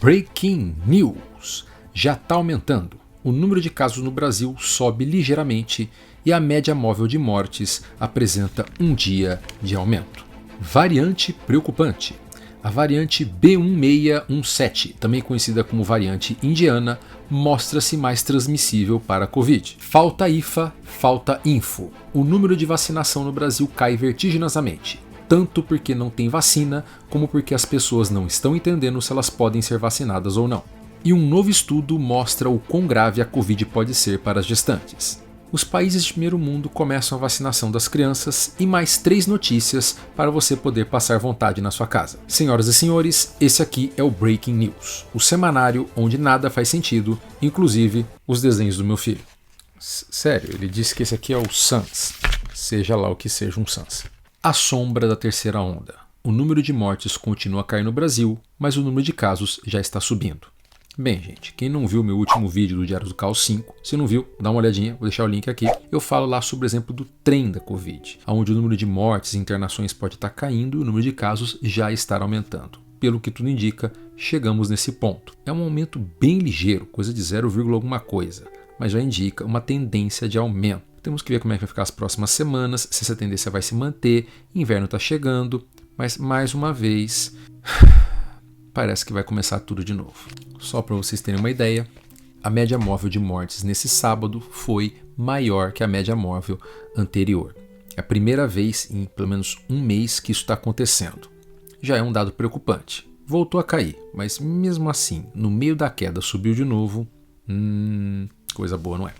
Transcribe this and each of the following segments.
Breaking News! Já está aumentando. O número de casos no Brasil sobe ligeiramente e a média móvel de mortes apresenta um dia de aumento. Variante preocupante. A variante B1617, também conhecida como variante indiana, mostra-se mais transmissível para a Covid. Falta IFA, falta info. O número de vacinação no Brasil cai vertiginosamente, tanto porque não tem vacina, como porque as pessoas não estão entendendo se elas podem ser vacinadas ou não. E um novo estudo mostra o quão grave a Covid pode ser para as gestantes. Os países de primeiro mundo começam a vacinação das crianças e mais 3 notícias para você poder passar vontade na sua casa. Senhoras e senhores, esse aqui é o Breaking News, o semanário onde nada faz sentido, inclusive os desenhos do meu filho. Sério, ele disse que esse aqui é o SANS, seja lá o que seja um SANS. A sombra da terceira onda. O número de mortes continua a cair no Brasil, mas o número de casos já está subindo. Bem, gente, quem não viu meu último vídeo do Diário do Caos 5, se não viu, dá uma olhadinha, vou deixar o link aqui. Eu falo lá sobre o exemplo do trem da Covid, onde o número de mortes e internações pode estar caindo e o número de casos já está aumentando. Pelo que tudo indica, chegamos nesse ponto. É um aumento bem ligeiro, coisa de 0, alguma coisa, mas já indica uma tendência de aumento. Temos que ver como é que vai ficar as próximas semanas, se essa tendência vai se manter, inverno está chegando, mas mais uma vez, parece que vai começar tudo de novo. Só para vocês terem uma ideia, a média móvel de mortes nesse sábado foi maior que a média móvel anterior. É a primeira vez em pelo menos um mês que isso está acontecendo. Já é um dado preocupante. Voltou a cair, mas mesmo assim, no meio da queda subiu de novo. Coisa boa, não é?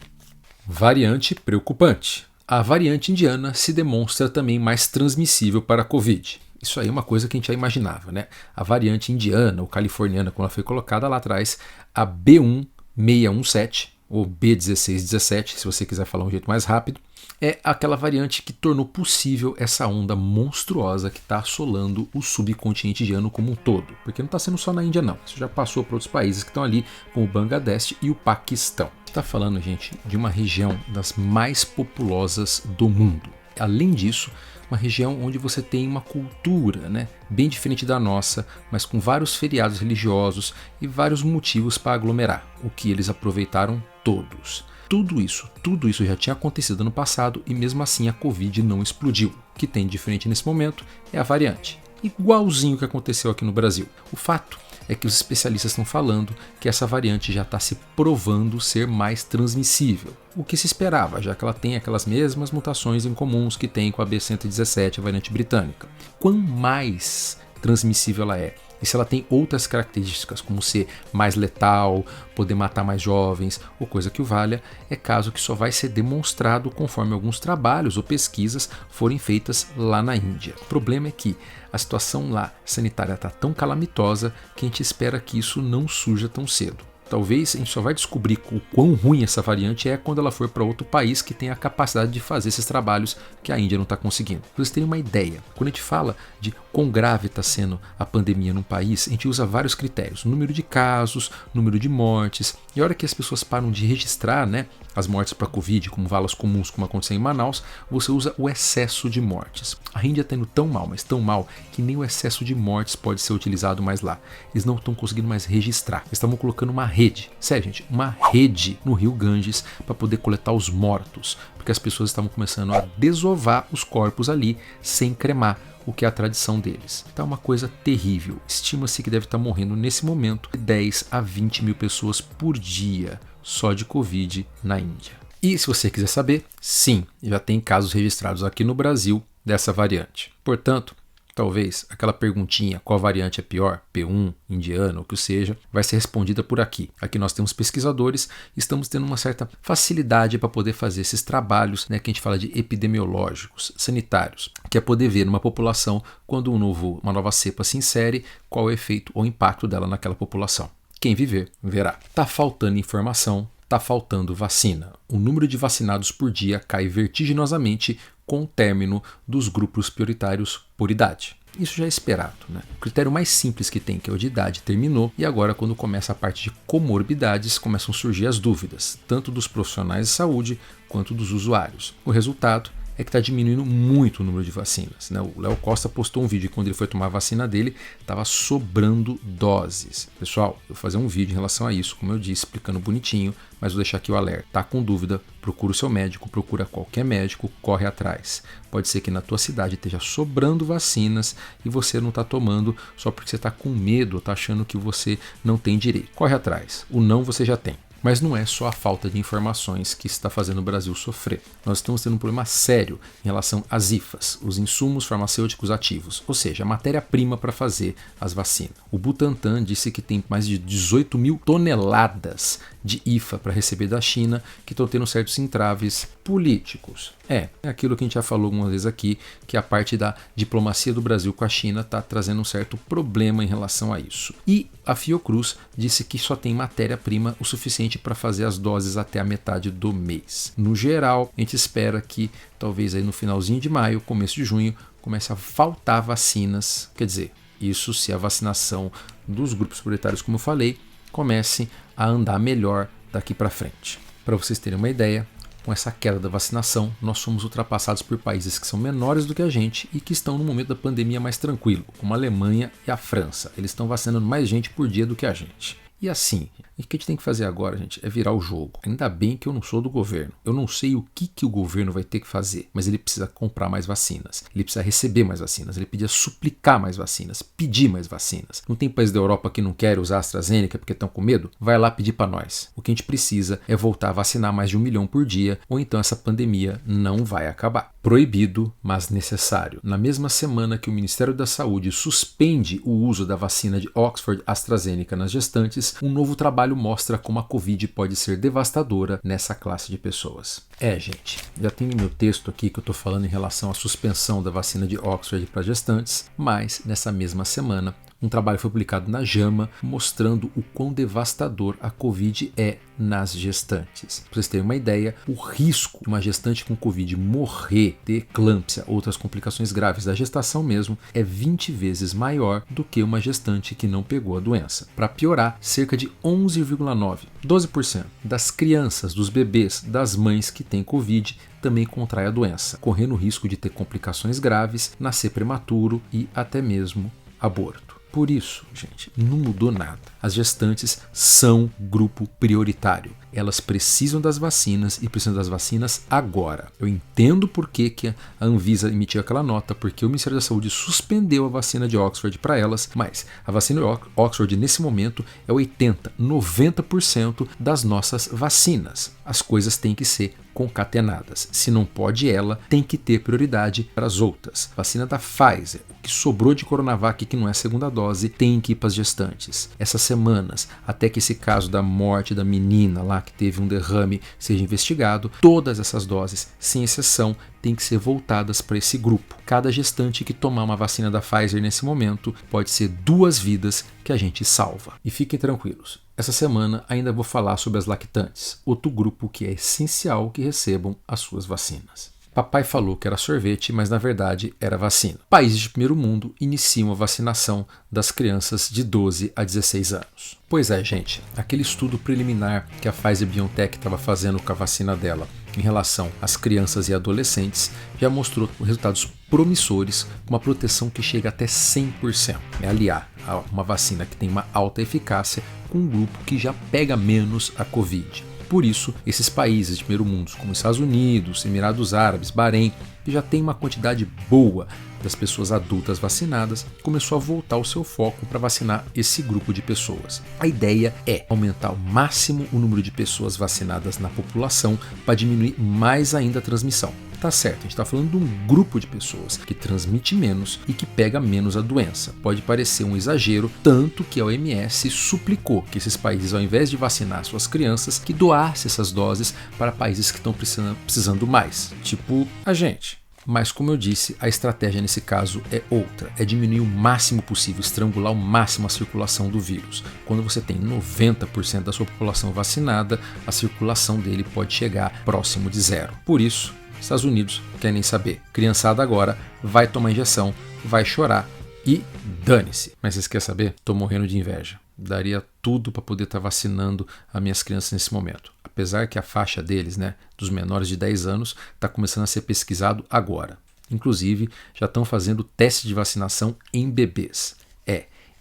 Variante preocupante. A variante indiana se demonstra também mais transmissível para a Covid. Isso aí é uma coisa que a gente já imaginava, né? A variante indiana ou californiana, como ela foi colocada lá atrás, a B1617 ou B1617, se você quiser falar um jeito mais rápido, é aquela variante que tornou possível essa onda monstruosa que está assolando o subcontinente indiano como um todo. Porque não está sendo só na Índia, não. Isso já passou para outros países que estão ali, como o Bangladesh e o Paquistão. Está falando, gente, de uma região das mais populosas do mundo. Além disso, uma região onde você tem uma cultura, né, bem diferente da nossa, mas com vários feriados religiosos e vários motivos para aglomerar, o que eles aproveitaram todos. Tudo isso já tinha acontecido no passado e mesmo assim a Covid não explodiu. O que tem de diferente nesse momento é a variante, igualzinho que aconteceu aqui no Brasil. O fato é que os especialistas estão falando que essa variante já está se provando ser mais transmissível. O que se esperava, já que ela tem aquelas mesmas mutações em comuns que tem com a B117, a variante britânica. Quanto mais transmissível ela é, e se ela tem outras características, como ser mais letal, poder matar mais jovens, ou coisa que o valha, é caso que só vai ser demonstrado conforme alguns trabalhos ou pesquisas forem feitas lá na Índia. O problema é que a situação lá sanitária está tão calamitosa que a gente espera que isso não surja tão cedo. Talvez a gente só vai descobrir o quão ruim essa variante é quando ela for para outro país que tem a capacidade de fazer esses trabalhos que a Índia não está conseguindo. Para vocês terem uma ideia, quando a gente fala de quão grave está sendo a pandemia num país, a gente usa vários critérios. Número de casos, número de mortes. E a hora que as pessoas param de registrar, né, as mortes para Covid, como valas comuns, como aconteceu em Manaus, você usa o excesso de mortes. A Índia está indo tão mal, mas tão mal, que nem o excesso de mortes pode ser utilizado mais lá. Eles não estão conseguindo mais registrar. Eles estavam colocando uma rede, sério gente, uma rede no rio Ganges para poder coletar os mortos, porque as pessoas estavam começando a desovar os corpos ali sem cremar, o que é a tradição deles. Então é uma coisa terrível. Estima-se que deve estar morrendo nesse momento 10 a 20 mil pessoas por dia só de Covid na Índia. E se você quiser saber, sim, já tem casos registrados aqui no Brasil dessa variante. Portanto, talvez aquela perguntinha, qual variante é pior, P1, indiana, ou o que seja, vai ser respondida por aqui. Aqui nós temos pesquisadores e estamos tendo uma certa facilidade para poder fazer esses trabalhos, né, que a gente fala de epidemiológicos, sanitários, que é poder ver numa população, quando uma nova cepa se insere, qual é o efeito ou impacto dela naquela população. Quem viver, verá. Tá faltando informação, tá faltando vacina. O número de vacinados por dia cai vertiginosamente com o término dos grupos prioritários por idade. Isso já é esperado, né? O critério mais simples que tem, que é o de idade, terminou, e agora quando começa a parte de comorbidades, começam a surgir as dúvidas, tanto dos profissionais de saúde quanto dos usuários. O resultado é que está diminuindo muito o número de vacinas, né? O Léo Costa postou um vídeo quando ele foi tomar a vacina dele, estava sobrando doses. Pessoal, eu vou fazer um vídeo em relação a isso, como eu disse, explicando bonitinho, mas vou deixar aqui o alerta. Tá com dúvida, procura o seu médico, procura qualquer médico, corre atrás. Pode ser que na tua cidade esteja sobrando vacinas e você não está tomando só porque você está com medo, está achando que você não tem direito. Corre atrás, o não você já tem. Mas não é só a falta de informações que está fazendo o Brasil sofrer. Nós estamos tendo um problema sério em relação às IFAs, os insumos farmacêuticos ativos, ou seja, a matéria-prima para fazer as vacinas. O Butantan disse que tem mais de 18 mil toneladas de IFA para receber da China, que estão tendo certos entraves políticos. É aquilo que a gente já falou algumas vezes aqui, que a parte da diplomacia do Brasil com a China está trazendo um certo problema em relação a isso. E a Fiocruz disse que só tem matéria-prima o suficiente para fazer as doses até a metade do mês. No geral, a gente espera que talvez aí no finalzinho de maio, começo de junho, comece a faltar vacinas. Quer dizer, isso se a vacinação dos grupos prioritários, como eu falei, comece a andar melhor daqui para frente. Para vocês terem uma ideia, com essa queda da vacinação, nós somos ultrapassados por países que são menores do que a gente e que estão no momento da pandemia mais tranquilo, como a Alemanha e a França. Eles estão vacinando mais gente por dia do que a gente. E assim, o que a gente tem que fazer agora, gente, é virar o jogo. Ainda bem que eu não sou do governo. Eu não sei o que o governo vai ter que fazer, mas ele precisa comprar mais vacinas. Ele precisa receber mais vacinas. Ele precisa suplicar mais vacinas, pedir mais vacinas. Não tem país da Europa que não quer usar a AstraZeneca porque estão com medo? Vai lá pedir para nós. O que a gente precisa é voltar a vacinar mais de 1 milhão por dia, ou então essa pandemia não vai acabar. Proibido, mas necessário. Na mesma semana que o Ministério da Saúde suspende o uso da vacina de Oxford AstraZeneca nas gestantes, um novo trabalho mostra como a Covid pode ser devastadora nessa classe de pessoas. Gente, já tem no meu texto aqui que eu estou falando em relação à suspensão da vacina de Oxford para gestantes, mas nessa mesma semana um trabalho foi publicado na JAMA mostrando o quão devastador a Covid é nas gestantes. Para vocês terem uma ideia, o risco de uma gestante com Covid morrer, ter eclâmpsia, outras complicações graves da gestação mesmo, é 20 vezes maior do que uma gestante que não pegou a doença. Para piorar, cerca de 12% das crianças, dos bebês, das mães que têm Covid também contrai a doença, correndo o risco de ter complicações graves, nascer prematuro e até mesmo aborto. Por isso, gente, não mudou nada. As gestantes são grupo prioritário. Elas precisam das vacinas e precisam das vacinas agora. Eu entendo por que a Anvisa emitiu aquela nota, porque o Ministério da Saúde suspendeu a vacina de Oxford para elas, mas a vacina de Oxford nesse momento é 80%, 90% das nossas vacinas. As coisas têm que ser concatenadas. Se não pode ela, tem que ter prioridade para as outras. Vacina da Pfizer, o que sobrou de Coronavac que não é segunda dose, tem que ir para as gestantes. Essas semanas, até que esse caso da morte da menina lá que teve um derrame seja investigado, todas essas doses, sem exceção, têm que ser voltadas para esse grupo. Cada gestante que tomar uma vacina da Pfizer nesse momento pode ser 2 vidas que a gente salva. E fiquem tranquilos, essa semana ainda vou falar sobre as lactantes, outro grupo que é essencial que recebam as suas vacinas. Papai falou que era sorvete, mas na verdade era vacina. Países de primeiro mundo iniciam a vacinação das crianças de 12 a 16 anos. Pois é, gente, aquele estudo preliminar que a Pfizer-BioNTech estava fazendo com a vacina dela em relação às crianças e adolescentes já mostrou resultados promissores com uma proteção que chega até 100%. É aliar a uma vacina que tem uma alta eficácia com um grupo que já pega menos a Covid. Por isso, esses países de primeiro mundo, como Estados Unidos, Emirados Árabes, Bahrein, que já tem uma quantidade boa das pessoas adultas vacinadas, começou a voltar o seu foco para vacinar esse grupo de pessoas. A ideia é aumentar ao máximo o número de pessoas vacinadas na população para diminuir mais ainda a transmissão. Tá certo, a gente está falando de um grupo de pessoas que transmite menos e que pega menos a doença. Pode parecer um exagero, tanto que a OMS suplicou que esses países, ao invés de vacinar suas crianças, que doasse essas doses para países que estão precisando mais, tipo a gente. Mas, como eu disse, a estratégia nesse caso é outra, é diminuir o máximo possível, estrangular ao máximo a circulação do vírus. Quando você tem 90% da sua população vacinada, a circulação dele pode chegar próximo de zero. Por isso, Estados Unidos quer nem saber. Criançada agora vai tomar injeção, vai chorar e dane-se. Mas vocês querem saber? Tô morrendo de inveja. Daria tudo para poder estar vacinando as minhas crianças nesse momento. Apesar que a faixa deles, né, dos menores de 10 anos, está começando a ser pesquisado agora. Inclusive, já estão fazendo teste de vacinação em bebês.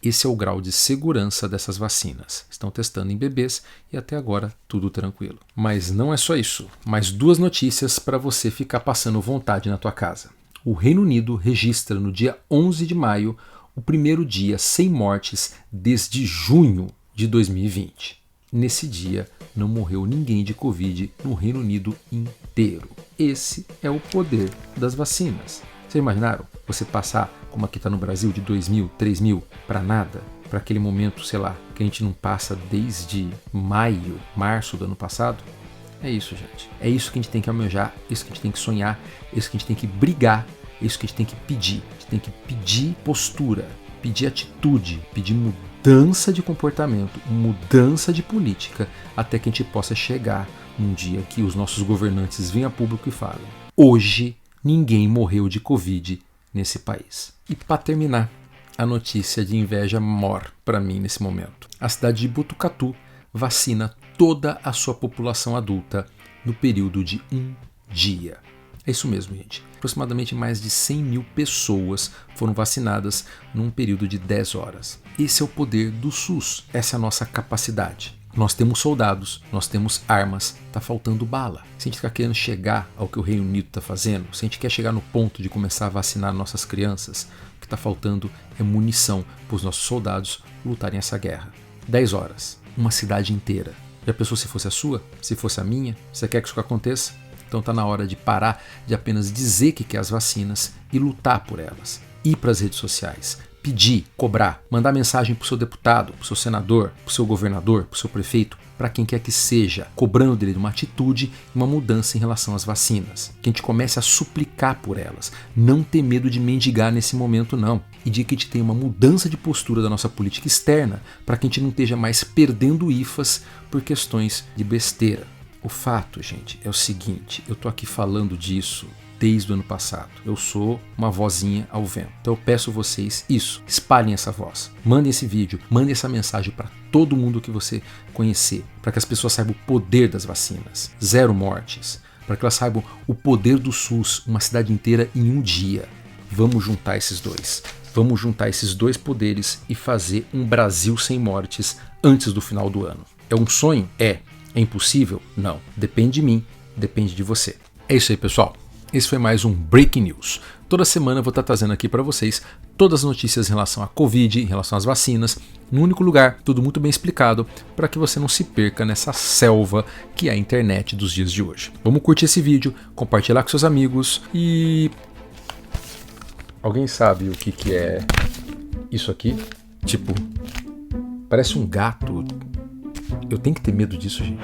Esse é o grau de segurança dessas vacinas. Estão testando em bebês e até agora tudo tranquilo. Mas não é só isso. Mais 2 notícias para você ficar passando vontade na tua casa. O Reino Unido registra no dia 11 de maio o primeiro dia sem mortes desde junho de 2020. Nesse dia não morreu ninguém de Covid no Reino Unido inteiro. Esse é o poder das vacinas. Vocês imaginaram você passar, como aqui está no Brasil, de 2.000, 3.000 para nada? Para aquele momento, sei lá, que a gente não passa desde maio, março do ano passado? É isso, gente. É isso que a gente tem que almejar, isso que a gente tem que sonhar, isso que a gente tem que brigar, isso que a gente tem que pedir. A gente tem que pedir postura, pedir atitude, pedir mudança de comportamento, mudança de política, até que a gente possa chegar num dia que os nossos governantes venham a público e falem: hoje ninguém morreu de Covid nesse país. E para terminar, a notícia de inveja mor para mim nesse momento. A cidade de Botucatu vacina toda a sua população adulta no período de um dia. É isso mesmo, gente. Aproximadamente mais de 100.000 pessoas foram vacinadas num período de 10 horas. Esse é o poder do SUS, essa é a nossa capacidade. Nós temos soldados, nós temos armas, está faltando bala. Se a gente está querendo chegar ao que o Reino Unido está fazendo, se a gente quer chegar no ponto de começar a vacinar nossas crianças, o que está faltando é munição para os nossos soldados lutarem essa guerra. 10 horas, uma cidade inteira. Já pensou se fosse a sua? Se fosse a minha? Você quer que isso aconteça? Então está na hora de parar de apenas dizer que quer as vacinas e lutar por elas. Ir para as redes sociais, pedir, cobrar, mandar mensagem para o seu deputado, para o seu senador, para o seu governador, para o seu prefeito, para quem quer que seja, cobrando dele uma atitude e uma mudança em relação às vacinas. Que a gente comece a suplicar por elas, não ter medo de mendigar nesse momento não. E de que a gente tenha uma mudança de postura da nossa política externa para que a gente não esteja mais perdendo IFAs por questões de besteira. O fato, gente, é o seguinte, eu tô aqui falando disso desde o ano passado. Eu sou uma vozinha ao vento. Então eu peço vocês isso, espalhem essa voz. Mandem esse vídeo, mandem essa mensagem para todo mundo que você conhecer, para que as pessoas saibam o poder das vacinas. 0 mortes. Para que elas saibam o poder do SUS, uma cidade inteira em um dia. Vamos juntar esses dois. Vamos juntar esses 2 poderes e fazer um Brasil sem mortes antes do final do ano. É um sonho? É. É impossível? Não. Depende de mim, depende de você. É isso aí, pessoal. Esse foi mais um Breaking News. Toda semana eu vou estar trazendo aqui para vocês todas as notícias em relação à Covid, em relação às vacinas, num único lugar, tudo muito bem explicado, para que você não se perca nessa selva que é a internet dos dias de hoje. Vamos curtir esse vídeo, compartilhar com seus amigos e... Alguém sabe o que é isso aqui? Tipo, parece um gato. Eu tenho que ter medo disso, gente.